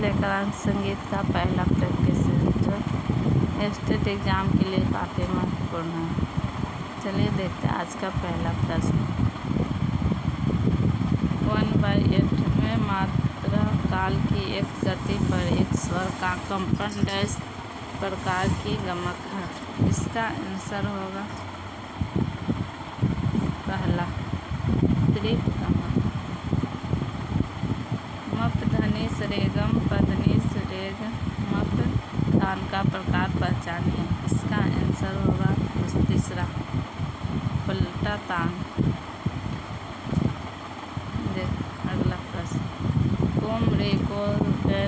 एकांक संगीत का पहला प्रैक्टिस है जो स्टेट एग्जाम के लिए काफ़ी महत्वपूर्ण है। चलिए देखते हैं आज का पहला प्रश्न। 1/8 में मात्रा काल की एक गति पर एक स्वर का कंपन डैश प्रकार की गमक है। इसका आंसर होगा पहला तीव्र गमक। मप धनी सरेगम पधनी सरेग मप तान का प्रकार पहचानिए। इसका आंसर होगा तीसरा पलटा तान। अगला प्रश्न कोम रे को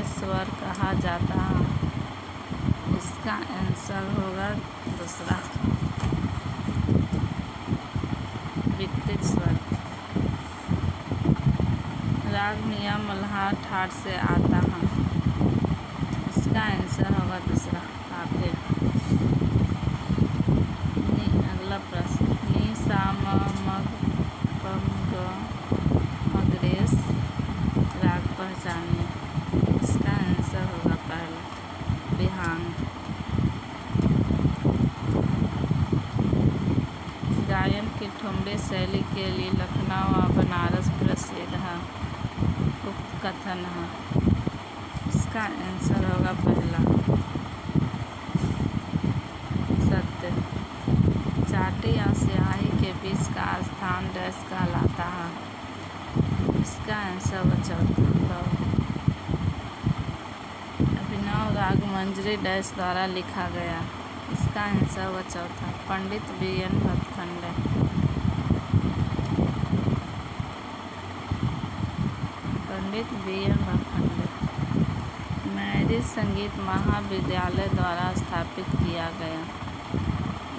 स्वर कहा जाता है। इसका आंसर होगा दूसरा विकृत स्वर। राग मियाँ मल्हार ठाट से आता है। इसका आंसर होगा दूसरा काफिर। अगला प्रश्न नी सा म मग पम ग मगरेस राग पहचानिए। इसका आंसर होगा पहला बिहांग। गायन की ठुमरी शैली के लिए लखनऊ और बनारस प्रसिद्ध है। उक्त कथन है। इसका आंसर होगा पहला सत्य। चाटी या स्याही के बीच का स्थान डैश कहलाता है। इसका आंसर होगा चौथा अभिनव राग मंजरी डैश द्वारा लिखा गया। इसका आंसर होगा चौथा पंडित BN भटखंडे। पंडित BN भटखंडे। मैरिज संगीत महाविद्यालय द्वारा स्थापित किया गया।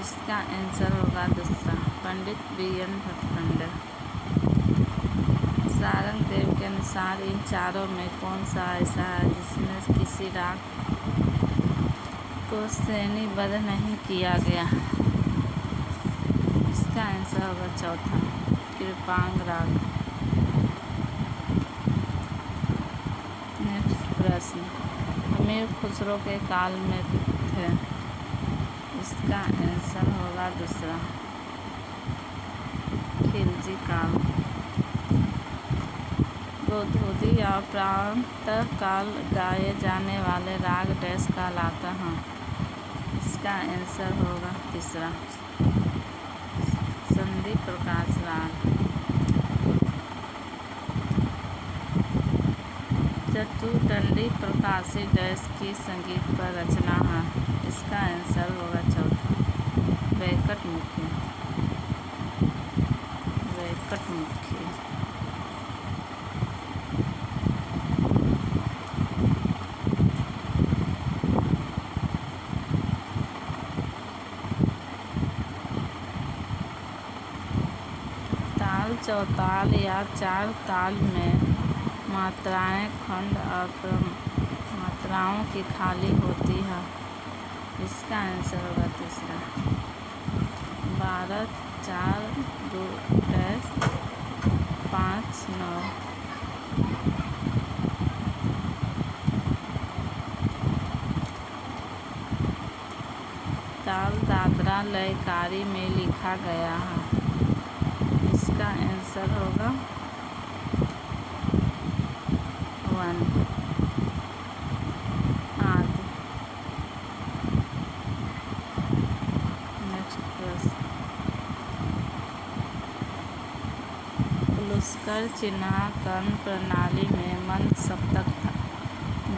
इसका आंसर होगा दूसरा पंडित BN भटखंडे। सारंग देव के अनुसार इन चारों में कौन सा ऐसा है जिसमें किसी राग को श्रेणीबद्ध नहीं किया गया। इसका आंसर होगा चौथा कृपांग राग। नेक्स्ट प्रश्न अमीर खुसरो के काल में थे। इसका आंसर होगा दूसरा खिलजी काल। गोधूली या प्रातः काल गाए जाने वाले राग डैश कहलाते हैं। इसका आंसर होगा तीसरा संधि प्रकाश राग। चतुर्दंडी प्रकाशी डैश की संगीत पर रचना है। इसका आंसर होगा चौथा वैकटमुखी। वैकटमुखी। ताल चौताल या चार ताल में मात्राएं खंड और मात्राओं की खाली होती है। इसका आंसर होगा तीसरा 12 4 2 5 9। ताल दादरा लयकारी में लिखा गया है। इसका आंसर होगा 1 आदि। नेक्स्ट प्रश्न पुलस्कर चिन्हांकन प्रणाली में मंद सप्तक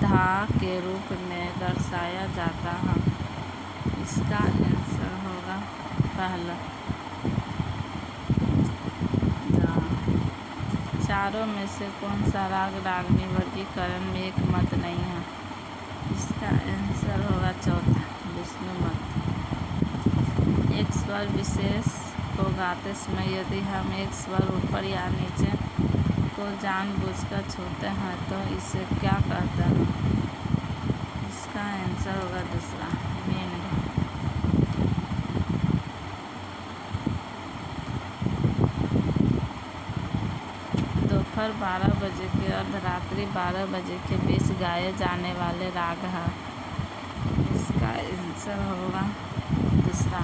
धा के रूप में दर्शाया जाता है। इसका आंसर होगा पहला चारों में से कौन सा राग रागनी वर्गीकरण में एक मत नहीं है। इसका आंसर होगा चौथा विष्णु मत। एक स्वर विशेष को गाते समय यदि हम एक स्वर ऊपर या नीचे को जानबूझकर छूते हैं तो इसे क्या कहते हैं। इसका आंसर होगा दूसरा मेंढ। दोपहर 12 बजे के अर्धरात्रि 12 बजे के बीच गाए जाने वाले राग है। इसका आंसर होगा दूसरा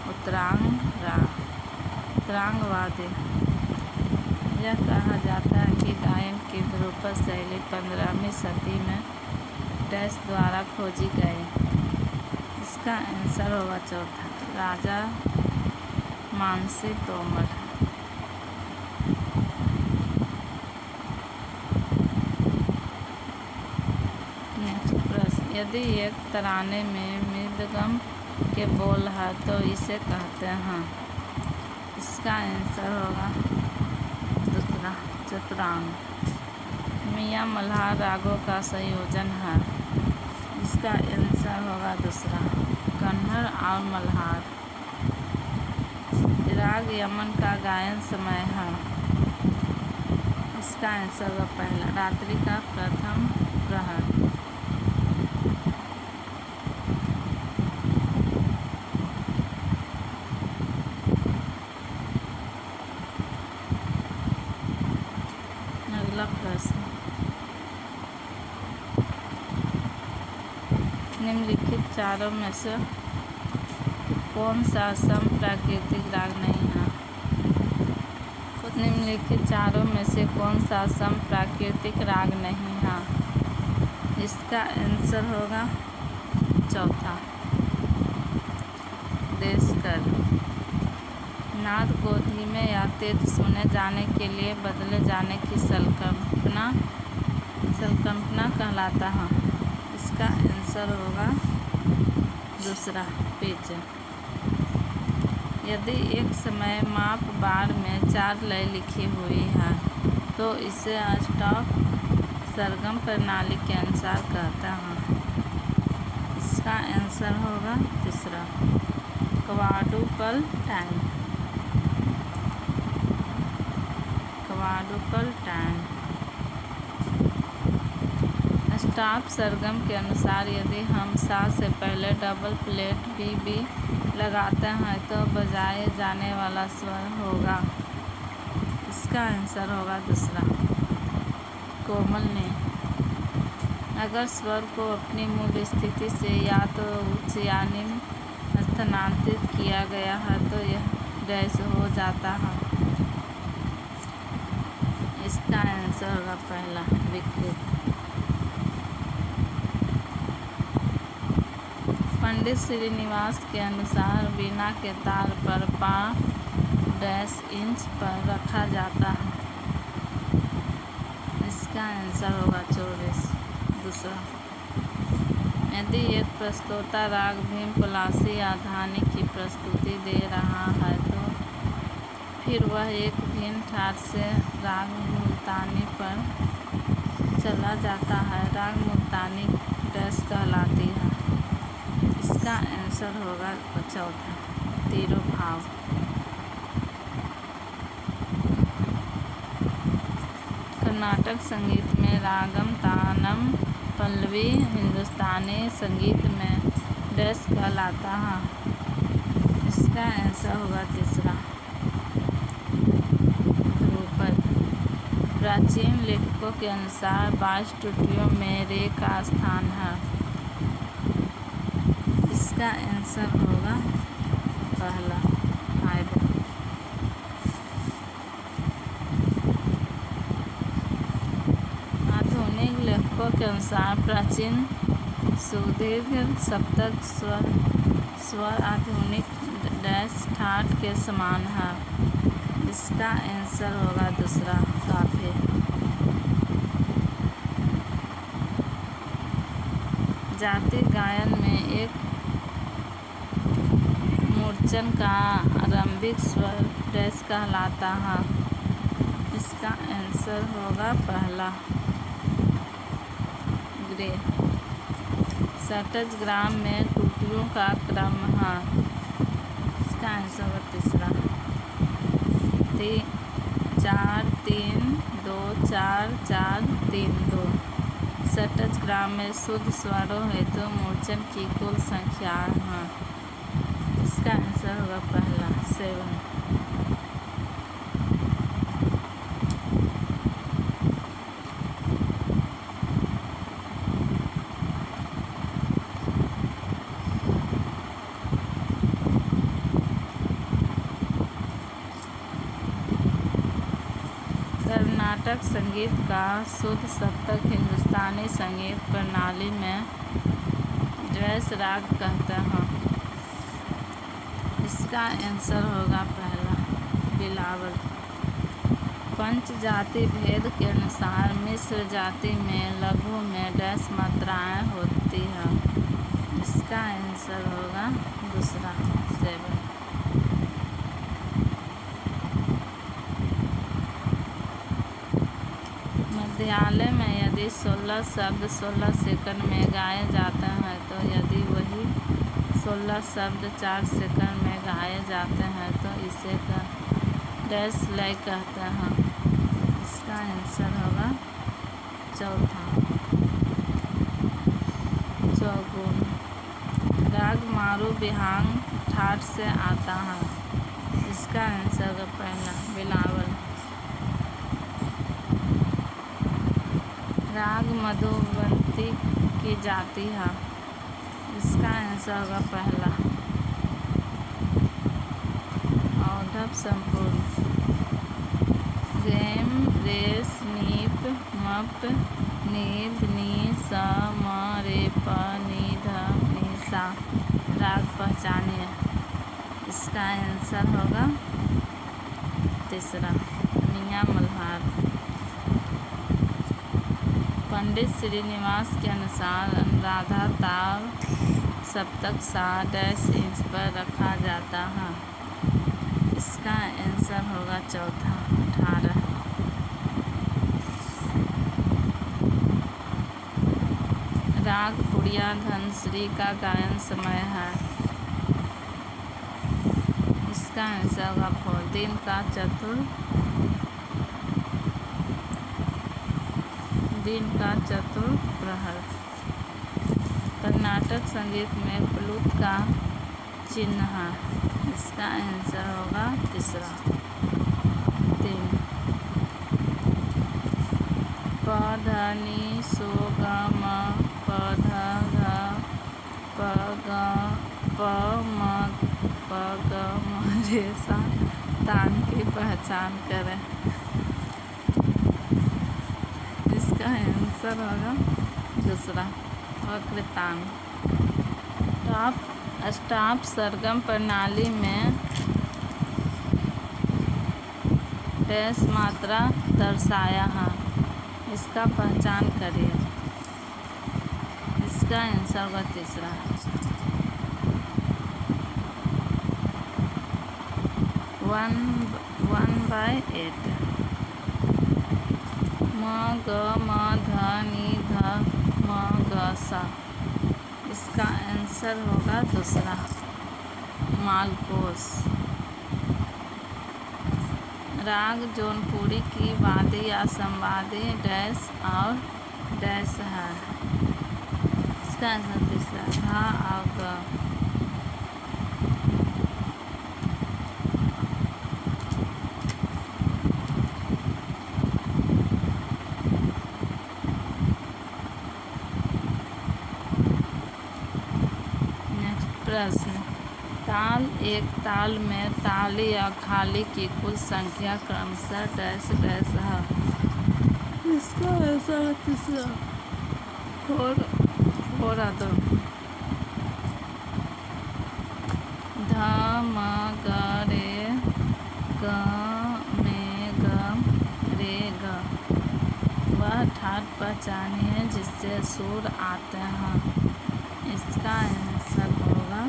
उत्तरांग राग, उत्तरांग वाद्य। यह कहा जाता है कि गायन की ध्रुपद शैली 15वीं सदी में डैश द्वारा खोजी गई। इसका आंसर होगा चौथा राजा मानसी तोमर। नेक्स्ट प्रश्न, यदि एक तराने में मृदंगम के बोल है तो इसे कहते हैं। इसका आंसर होगा दूसरा चतुरांग। मियाँ मल्हार रागों का संयोजन है। इसका आंसर होगा दूसरा कन्नड़ और मल्हार। राग यमन का गायन समय है। इसका आंसर होगा पहला रात्रि का प्रथम प्रहर। अगला प्रश्न, निम्नलिखित चारों में से कौन सा सम प्राकृतिक राग नहीं है। निम्नलिखित चारों में से कौन सा सम प्राकृतिक राग नहीं है। इसका आंसर होगा चौथा देशकर। नाद को धीमे या तेज सुने जाने के लिए बदले जाने की संकल्पना कहलाता है। इसका आंसर होगा दूसरा पिच। यदि एक समय माप बार में 4 लय लिखी हुई है तो इसे अष्टक सरगम प्रणाली के अनुसार कहते हैं। इसका आंसर होगा तीसरा क्वाड्रुपल टाइम, क्वाड्रुपल टाइम। अष्टाप सरगम के अनुसार यदि हम सा से पहले डबल प्लेट बी लगाते हैं तो बजाए जाने वाला स्वर होगा। इसका आंसर होगा दूसरा कोमल ने। अगर स्वर को अपनी मूल स्थिति से या तो उच्च या निम्न स्थानांतरित किया गया है तो यह डैश हो जाता है। इसका आंसर होगा पहला विकृत। पंडित श्रीनिवास के अनुसार वीणा के तार पर पा डैश इंच पर रखा जाता है। इसका आंसर होगा 24 दूसरा। यदि एक प्रस्तोता राग भीम पलासी या धानी की प्रस्तुति दे रहा है तो फिर वह एक भिन्न ठाट से राग मुल्तानी पर चला जाता है। राग मुल्तानी डैश कहलाती है। इसका आंसर होगा चौथा तिरुभाव। कर्नाटक संगीत में रागम तानम पल्लवी हिंदुस्तानी संगीत में डैश कहलाता है। इसका आंसर होगा तीसरा ध्रुपद। प्राचीन लेखकों के अनुसार 22 त्रुटियों में रे का स्थान है। इसका आंसर होगा पहला 5। आधुनिक लेखकों के अनुसार प्राचीन सुदीर्घ सप्तक स्वर आधुनिक डैश ठाट के समान है। इसका आंसर होगा दूसरा काफी। जाति गायन में एक मूर्छन का आरंभिक स्वर डैश कहलाता है। इसका आंसर होगा पहला ग्रे। षट्ज ग्राम में टुकड़ों का क्रम है। इसका आंसर होगा तीसरा 4 3 2 4 4 3 2। षट्ज ग्राम में शुद्ध स्वरों हेतु मूर्छन की कुल संख्या है। इसका आंसर होगा पहला 7। कर्नाटक संगीत का शुद्ध सप्तक हिंदुस्तानी संगीत प्रणाली में ड्रेस राग कहते हैं। इसका आंसर होगा पहला बिलावल। पंच जाति भेद के अनुसार मिश्र जाति में लघु में ड्रेस मात्राएं होती हैं। इसका आंसर होगा दूसरा 7। मध्यालय में यदि 16 शब्द 16 सेकंड में गाए जाते हैं तो यदि वही 16 शब्द 4 सेकंड में गाए जाते हैं तो इसे डैश लय कहते हैं। इसका आंसर होगा चौथा चौगुन। राग मारू बिहांग ठाठ से आता है। इसका आंसर होगा पहला बिलावल। राग मधुबंती की जाती है। इसका आंसर होगा पहला औढव संपूर्ण। रेम रेस नीप मप नीद नी स म रे प नी ध नी सा राग पहचानिए। इसका आंसर होगा तीसरा मियां मल्हार। पंडित श्रीनिवास के अनुसार अनुराधा ताल सप्तक सा डैश इंच पर रखा जाता है। इसका आंसर होगा चौथा 18। राग पुड़िया धनश्री का गायन समय है। इसका आंसर होगा 4 दिन का चतुर प्रहर। कर्नाटक संगीत में प्लूत का चिन्ह है। इसका आंसर होगा तीसरा 3। प ध नि सो ग म प ध ध प ग प ग म रे सा तान की पहचान करें। इसका आंसर होगा दूसरा वक्रतान। अष्टाप सरगम प्रणाली में डैश मात्रा दर्शाया है। इसका पहचान करिए। इसका आंसर होगा तीसरा 1/8। म ग म ध नि ध म ग सा। इसका आंसर होगा दूसरा मालकोस। राग जौनपुरी की वादी या संवादी डैश और डैश है। इसका आंसर तीसरा धा और ग। प्रश्न ताल एक ताल में ताली या खाली की कुल संख्या क्रमशः डैश डैश है। इसका आंसर तीसरा हो रहा तो ध म ग रे ग में ग रे ग। वह ठाट पहचानिए जिससे सुर आते हैं। इसका आंसर होगा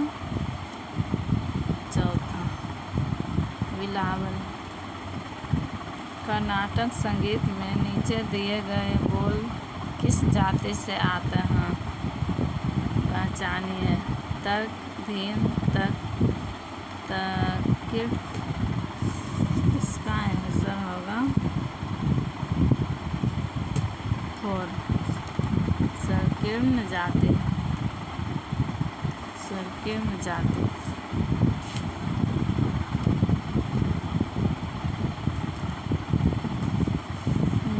चौथा बिलावल। कर्नाटक संगीत में नीचे दिए गए बोल किस जाति से आते हैं? पहचानिए। तर्क धीन तर्कित। इसका आंसर होगा 4 संकीर्ण जाति।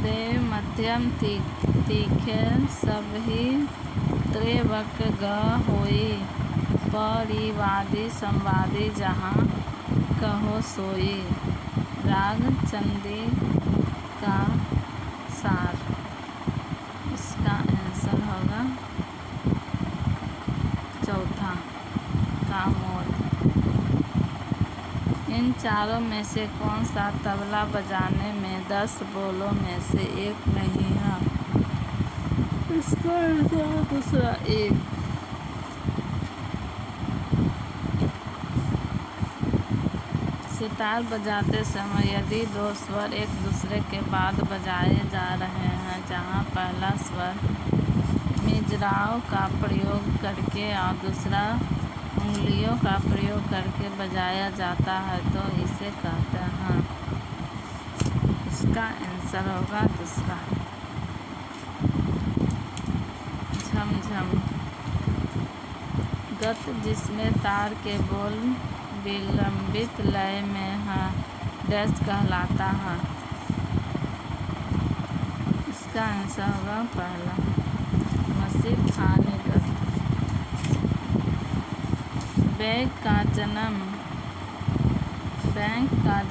देव मध्यम तीखे सबही त्रेवक ग होई। परिवादी संवादी जहाँ कहो सोई। राग चंदी का अनुसार। इसका आंसर होगा चौथा कामोद। इन चारों में से कौन सा तबला बजाने में 10 बोलों में से एक नहीं है? इसका आंसर दूसरा एक। सितार बजाते समय यदि दो स्वर एक दूसरे के बाद बजाए जा रहे हैं, जहां पहला स्वर मिजराव का प्रयोग करके और दूसरा उंगलियों का प्रयोग करके बजाया जाता है, तो इसे कहते हैं। इसका आंसर होगा दूसरा झमझम। गत जिसमें तार के बोल विलंबित लय में है, डैश कहलाता है। इसका आंसर होगा पहला मसीह खानीगत। बैंक का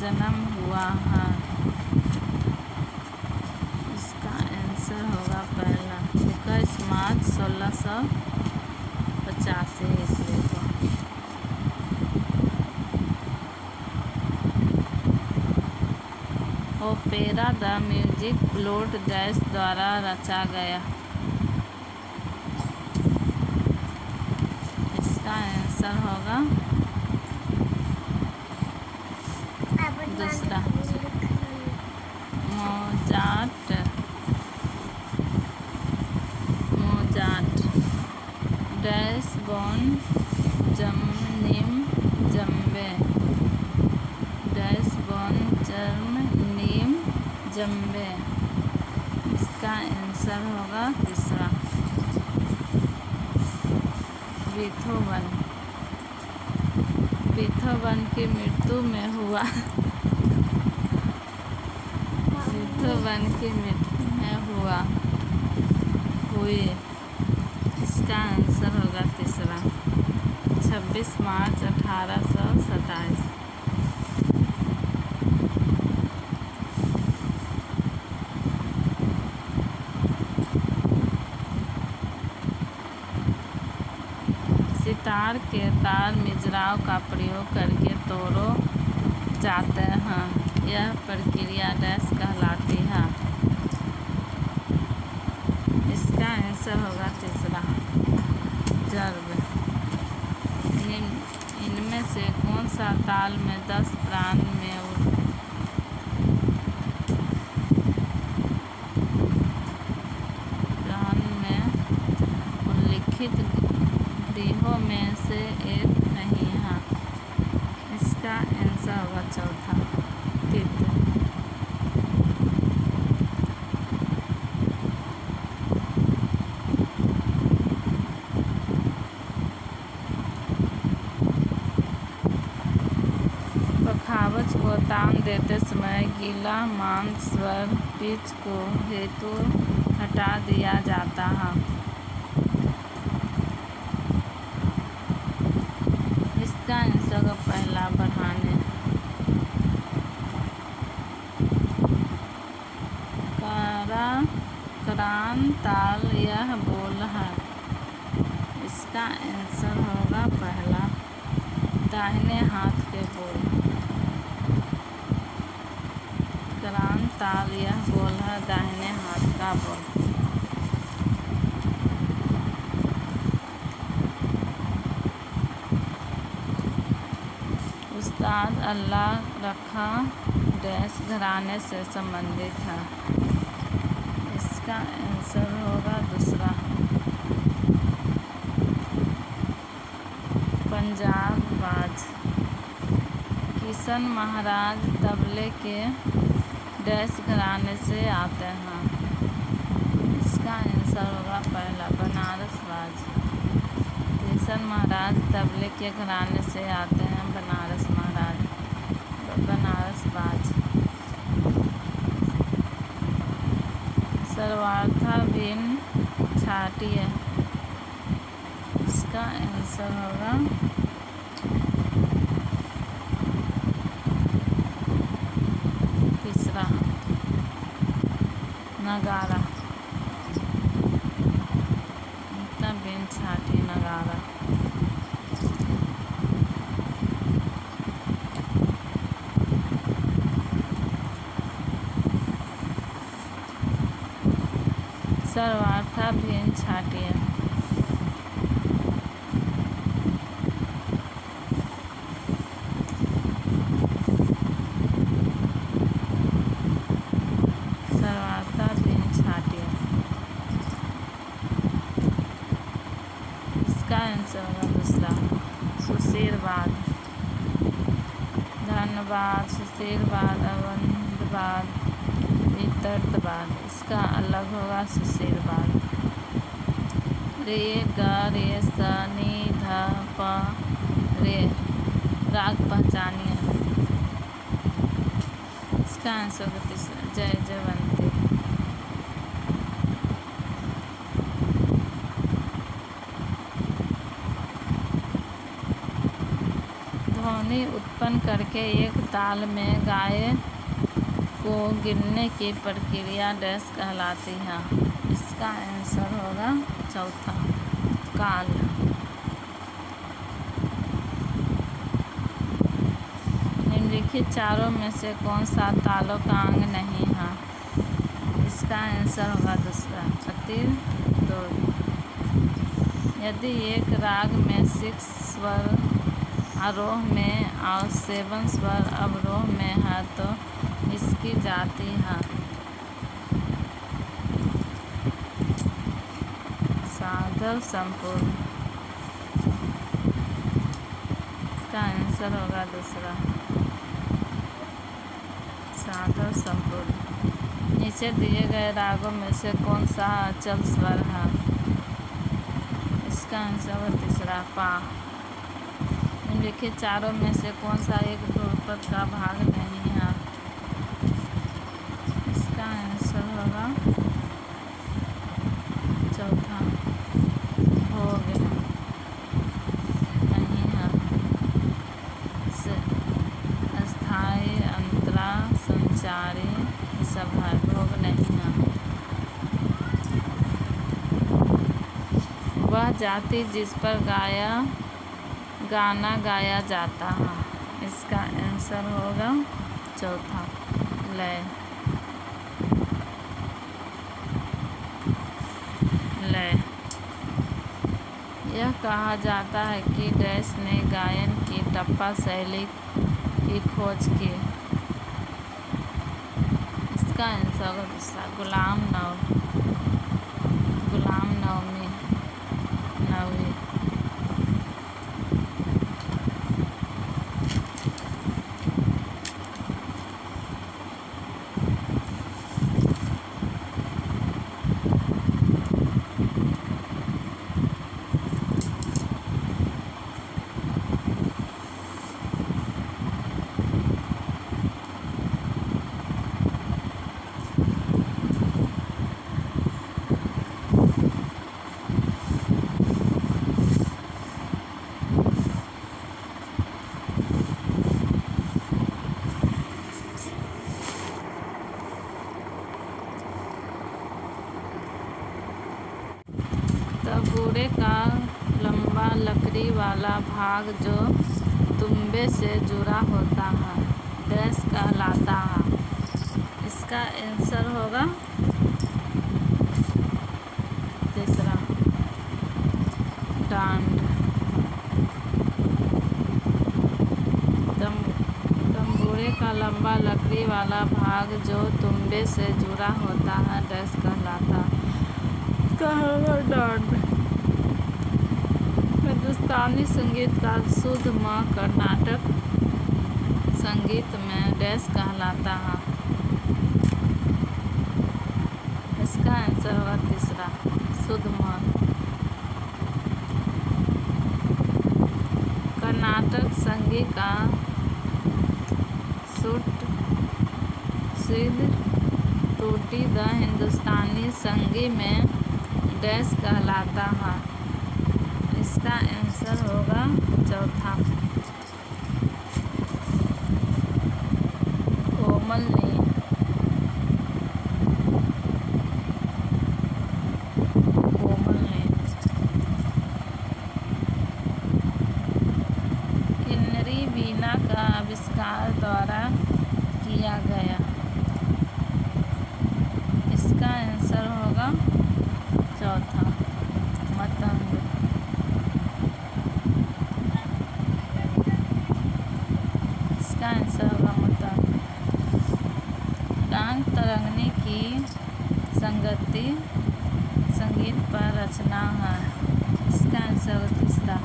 जन्म हुआ है। इसका आंसर होगा पहला 21 मार्च 1685 ईस्वी को। Opera the music Lord dash द्वारा रचा गया। इसका आंसर होगा दूसरा मोजार्ट। डैश बॉन जमनीम जम्बे। डैश बॉन जर्मनीम जम्बे। इसका आंसर होगा तीसरा बीथोवन की मृत्यु में हुआ। हुई। इसका आंसर होगा तीसरा 26 मार्च 1827। सितार के तार मिजराव का प्रयोग करके तोड़े जाते हैं। यह प्रक्रिया डैश कहलाती है। इसका आंसर होगा तीसरा जर्ब। इनमें से कौन सा ताल में 10 प्राण में उल्लिखित गृहों में से एक नहीं है? इसका आंसर होगा चौथा तित। पखावज को तान देते समय गीला मांस स्वर पिच को हेतु हटा दिया जाता है। इसका आंसर होगा पहला बढ़ाने। करान ताल यह बोल है। इसका आंसर होगा पहला दाहिने हाथ के बोल। करान ताल यह बोल है दाहिने हाथ का बोल। उस्ताद अल्लाह रखा डैश घराने से संबंधित है। इसका आंसर होगा दूसरा पंजाब बाज। किशन महाराज तबले के डैश घराने से आते हैं। इसका आंसर होगा पहला बनारस बाज। किशन महाराज तबले के घराने से आते हैं बनारस बाज। सर्वार्था भिन्न छाटिय। इसका आंसर होगा तीसरा नगारा, बिन छाटी नगारा। सर्वार्था भिन्न छाटिया, सर्वार्था भिन्न छाटिया। इसका आंसर होगा दूसरा सुशीलवाद। धन्यवाद, सुशीलवाद, अवंधवाद, वितर्कवाद। इसका अलग होगा सुशीलवाद। रे ग रे स नि ध प रे, राग पहचानिए। इसका आंसर होगा तीसरा जय जयवंती। ध्वनि उत्पन्न करके एक ताल में गाय को गिनने की प्रक्रिया डैश कहलाती है। इसका आंसर होगा चौथा काल। निम्नलिखित चारों में से कौन सा तालों का अंग नहीं है? इसका आंसर होगा दूसरा अतिर दो। यदि एक राग में 6 स्वर आरोह में और 7 स्वर अवरोह में है तो इसकी जाति है साधव संपूर्ण। इसका आंसर होगा दूसरा साधव संपूर्ण। नीचे दिए गए रागों में से कौन सा अचल स्वर है? इसका आंसर होगा तीसरा पा। निम्नलिखित चारों में से कौन सा एक ध्रुपद का भाग नहीं है? इसका आंसर होगा चौथा भोग नहीं है। अस्थाई, अंतरा, संचारी सब है, भोग नहीं है। वह जाति जिस पर गाना गाया जाता है। इसका आंसर होगा चौथा लय। लय। यह कहा जाता है कि डैश ने गायन की टप्पा शैली की खोज की। इसका आंसर होगा दूसरा गुलाम नवमी नवी। तंबूरे का लंबा लकड़ी वाला भाग जो तुम्बे से जुड़ा होता है डैश कहलाता है। इसका आंसर होगा तीसरा डांड। तंबूरे का लंबा लकड़ी वाला भाग जो तुम्बे से जुड़ा होता है डैश कहलाता है। डांड। हिंदुस्तानी संगीत का शुद्ध म कर्नाटक संगीत में डैश कहलाता है। इसका आंसर होगा तीसरा शुद्ध म। कर्नाटक संगीत का सिद्ध टूटी द हिंदुस्तानी संगीत में डैश कहलाता है। इसका आंसर होगा चौथा कोमल नी। गति संगीत पर रचना है। इसका आंसर होगा तीसरा।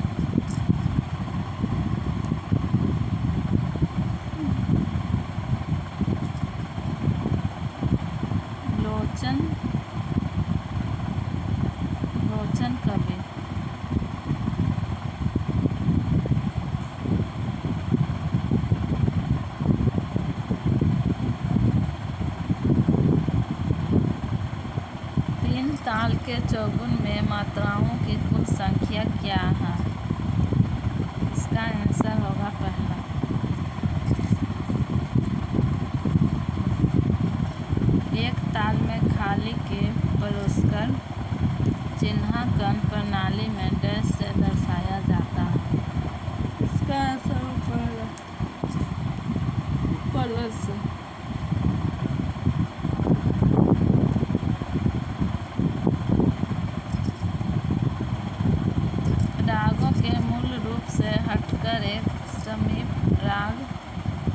लोचन कवि। तीन ताल के चौगुन में मात्राओं की कुल संख्या क्या है? इसका आंसर होगा पहला। एक ताल में खाली के परोसकर चिन्हांकन प्रणाली में डैश से दर्शाया जाता है। इसका आंसर पहला। परवश। रागों के मूल रूप से हटकर एक समीप राग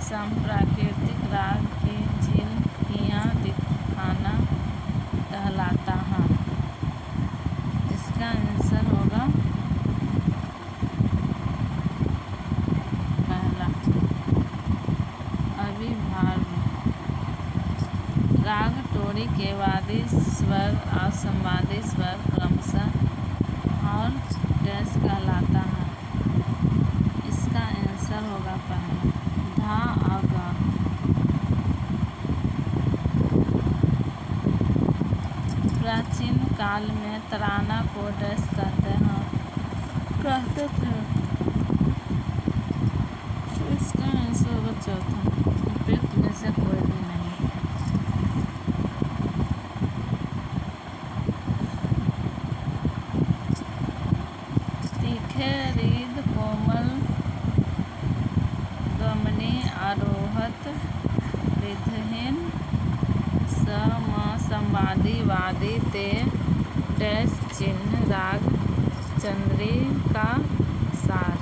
समप्राकृतिक राग की झलकियाँ दिखाना कहलाता है। इसका आंसर होगा पहला। अभिभार्व। राग टोरी के वादी स्वर और संवादी स्वर क्रमशः और डैश कहलाता है। इसका आंसर होगा पहला। धा और गा। प्राचीन काल में तराना को डैश कहते थे। इसका आंसर होगा चौथा। उपयुक्त में से कोई भी नहीं। तीखे रीद कोमल गमनी आरोहत रिधहीन संवादी वादी ते डैश चिन्ह राग चंद्रिका सार।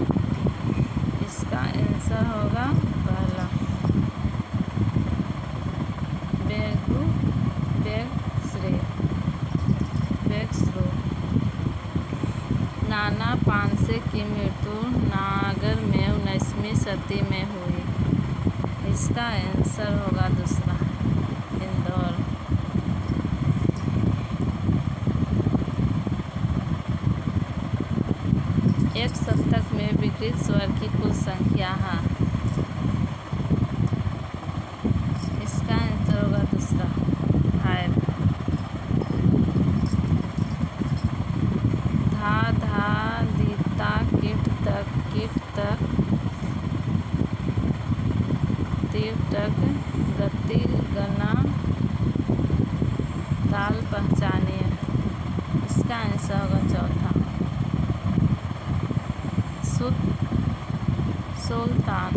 इसका आंसर होगा पहला। बेगश्रो। नाना पानसे की मृत्यु नागर में 19वीं सदी में हुई। इसका आंसर होगा दूसरा। इंदौर। एक सप्तक में विकृत स्वर की कुल संख्या है। इसका आंसर होगा दूसरा। हायर। धा धा दीता कीट तक तीर तक गति गना ताल पहचानिए। इसका आंसर होगा चौथा। सुल्तान।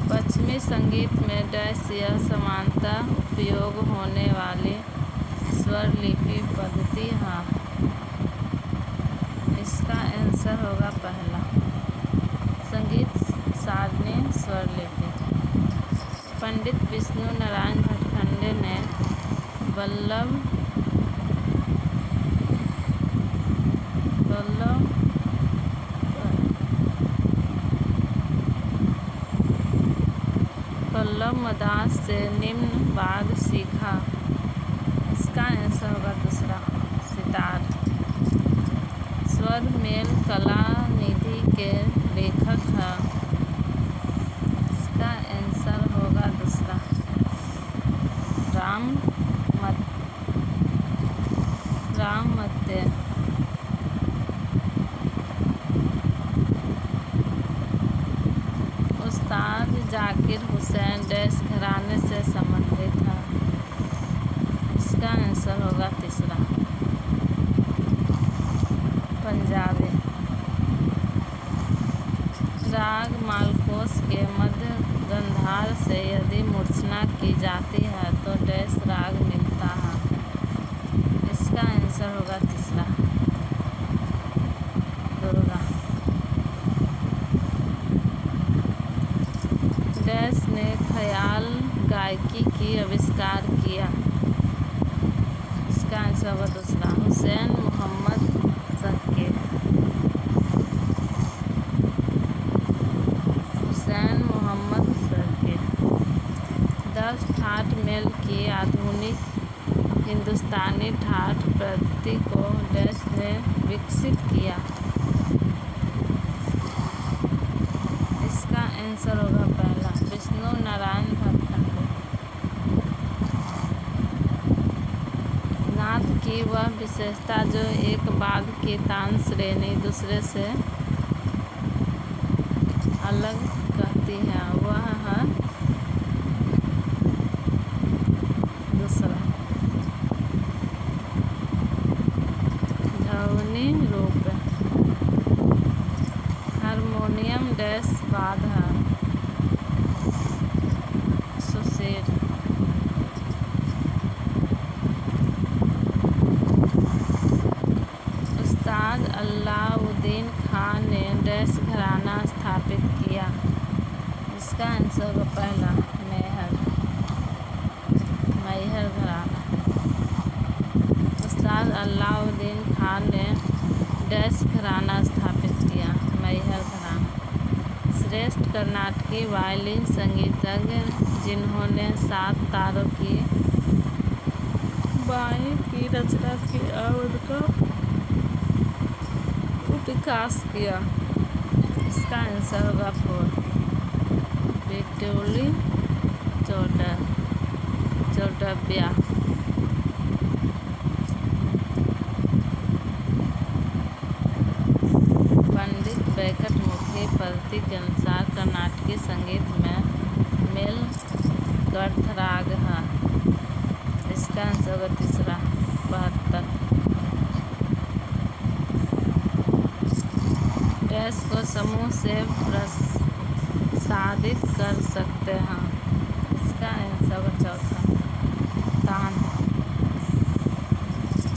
पश्चिमी संगीत में डैश या समानता उपयोग होने वाली स्वर लिपि पद्धति है। इसका आंसर होगा पहला। संगीत सारणी स्वर लिपि। पंडित विष्णु नारायण भटखंडे ने वल्लभ मदास से निम्न वाद्य सीखा। इसका आंसर होगा दूसरा। सितार। स्वर मेल कला निधि के लेखक हैं। इसका आंसर होगा दूसरा। राम मत्ते। उस्ताद जाकिर हुसैन डैश घराने से संबंधित है। इसका आंसर होगा तीसरा। पंजाबी। राग मालकोस के मध्य गंधार से यदि मूर्छना की जाती है तो डैश राग मिलता है। इसका आंसर होगा तीसरा। ख्याल गायकी की आविष्कार किया? इसका आंसर होगा दूसरा, हुसैन मोहम्मद शक्की। हुसैन मोहम्मद शक्की। द ठाठ मेल की आधुनिक हिंदुस्तानी ठाठ पद्धति को डैश ने विकसित किया? इसका आंसर होगा पहला, विष्णु नारायण भटनागर। नाद की वह विशेषता जो एक बाद की तान श्रेणी दूसरे से अलग कहती है, वह है दूसरा, ध्वनि रूप। हारमोनियम डैश बाद है, सुशीर। उस्ताद अलाउद्दीन खान ने डैश घराना स्थापित किया? इसका आंसर होगा पहला, मैहर घराना। उस्ताद अलाउद्दीन खान ने डैश घराना स्थापित किया? मैहर घराना। श्रेष्ठ कर्नाटकी वायलिन संगीतज्ञ जिन्होंने 7 तारों की बाई की रचना की और उनका विकास किया? इसका आंसर होगा 4, विक्टोली चौडबिया। पंडित बैकट मुखी पद्धति के अनुसार कर्नाटकी संगीत में मेल गर्थ राग है? इसका आंसर होगा तीसरा, 72। डैश को समूह से प्रसादित कर सकते हैं? इसका आंसर होगा चौथा, तान।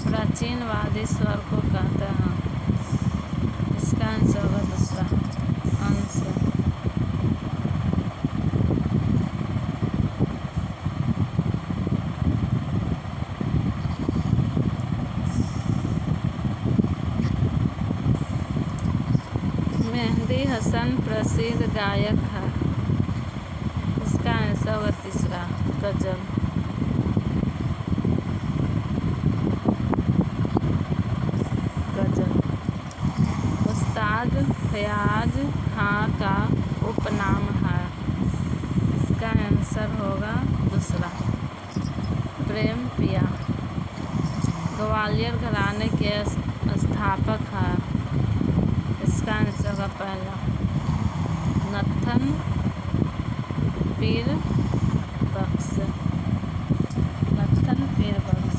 प्राचीन वादी स्वर को कहते हैं? इसका आंसर होगा दूसरा, अंश। मेहदी हसन प्रसिद्ध गायक है? इसका आंसर होगा तीसरा, गजल। उस्ताद फयाज खां का उपनाम है? इसका आंसर होगा दूसरा, प्रेम पिया। ग्वालियर घराने के स्थापक है? इसका आंसर होगा पहला, नत्थन पीर बख्श। नत्थन पीर बख्श।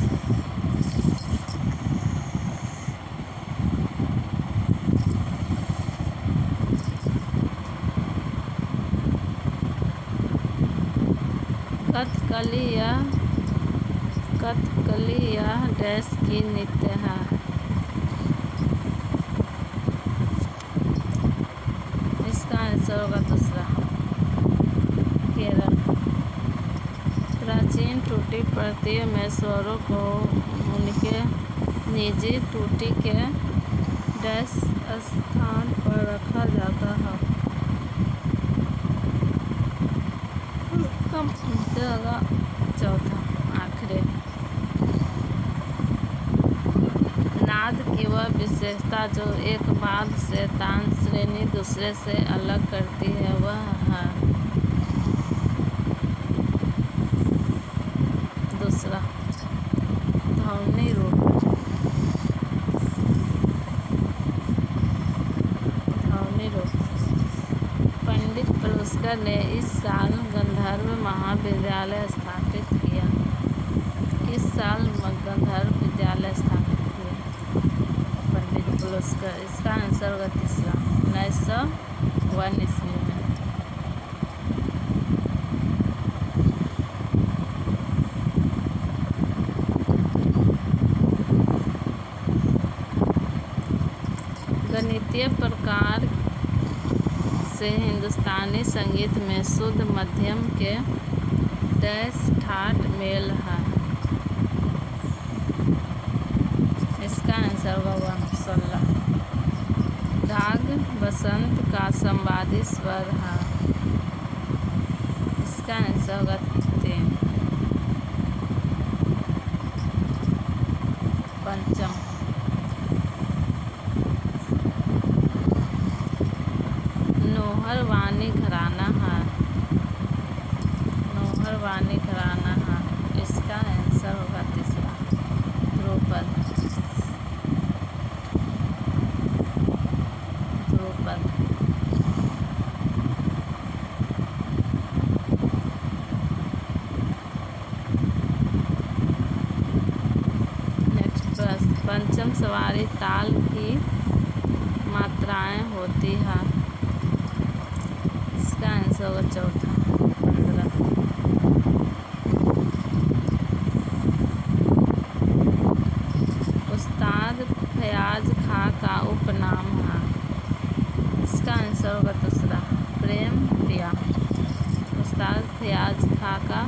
कथकली यह डैश की नृत्य है? इसका आंसर होगा दूसरा, केरल। प्राचीन टूटी प्रतियों में स्वरों को उनके निजी टूटी के डैश स्थान पर रखा जाता है? चौथा, आखिरी। नाद की वह विशेषता जो एक बाद से तान श्रेणी दूसरे से अलग करती है, वह है दूसरा, ध्वनि रूप। पंडित पुरस्कार ने इस साल गंधर्व महाविद्यालय स्थापित किया? किस साल गंधर्व विद्यालय स्थापित किया पंडित पुरस्कार? इसका आंसर होगा तीसरा, 1901 ईस्वी में। गणितीय प्रकार से हिंदुस्तानी संगीत में शुद्ध मध्यम के डैश ठाट मेल है। इसका आंसर होगा 16। राग बसंत का संवादी स्वर है। इसका आंसर होगा 3। पंचम नौहर वाणी घराना है। नौहर वाणी घराना है। इसका आंसर होगा 3। ध्रुपद। ध्रुपद। नेक्स्ट प्रश्न, पंचम सवारी ताल की मात्राएं होती है। इसका आंसर होगा 4। 15। उस्ताद फयाज खां का उपनाम है। इसका आंसर होगा 2। प्रेम पिया। उस्ताद फयाज खां का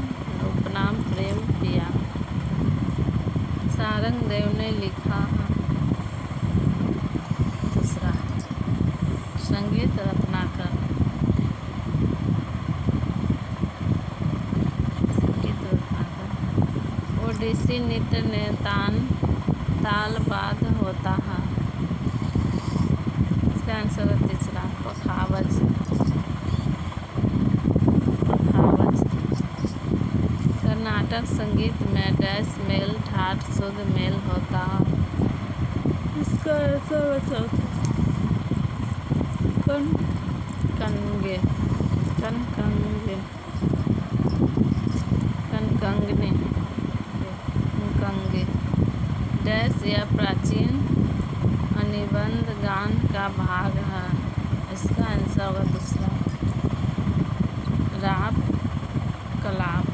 उपनाम प्रेम पिया। सारंगदेव ने लिखा है। 2। संगीत रत्नाकर। ओडिसी नृत्य में तालबद्ध होता है। इसका आंसर है 3। पखावज। पखावज। कर्नाटक संगीत में डैश मेल ठाट शुद्ध मेल होता है। इसका आंसर है 4। कनकंगे। कनकंगे। कनकंगने। कंगे। डैश यह प्राचीन अनुबंध गान का भाग है। इसका आंसर होगा 2। राप कलाप।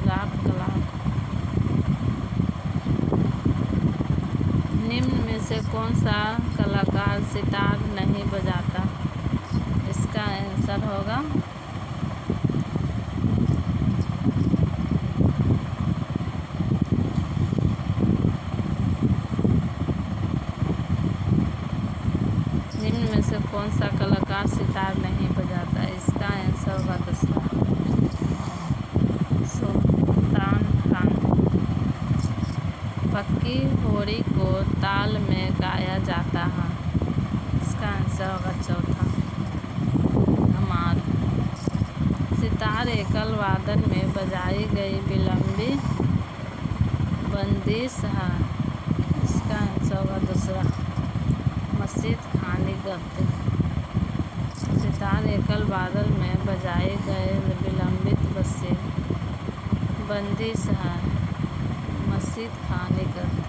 राप कलाप। निम्न में से कौन सा कलाकार सितार नहीं बजाता? इसका आंसर होगा निम्न में से कौन सा कलाकार सितार नहीं बजाता? इसका आंसर होगा 2। सुल्तान खान। पक्की होड़ी को ताल में गाया जाता है। इसका आंसर होगा 4। धमाल। सितार एकल वादन में बजाई गई विलंबी बंदिश है। इसका आंसर होगा 2। मस्जिद खानी गद्य। सितार एकल वादन में बजाए गए विलंबित बंदिश है। मस्जिद खानी गद्य।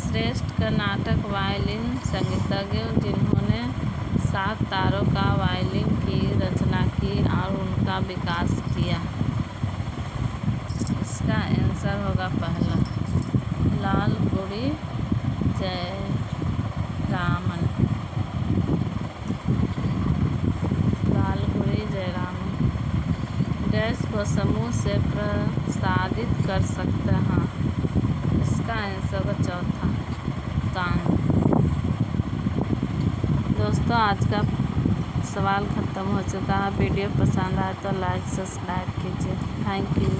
श्रेष्ठ कर्नाटक वायलिन संगीतज्ञ जिन्होंने 7 तारों का वायलिन की रचना की और उनका विकास किया। इसका आंसर होगा 1। लालगुडी जयरामन। लालगुडी जयरामन। डैश को समूह से प्रसादित कर सकते हैं। इसका आंसर होगा 4। तान। दोस्तों आज का सवाल ख़त्म हो चुका है। वीडियो पसंद आए तो लाइक सब्सक्राइब कीजिए। Thank you.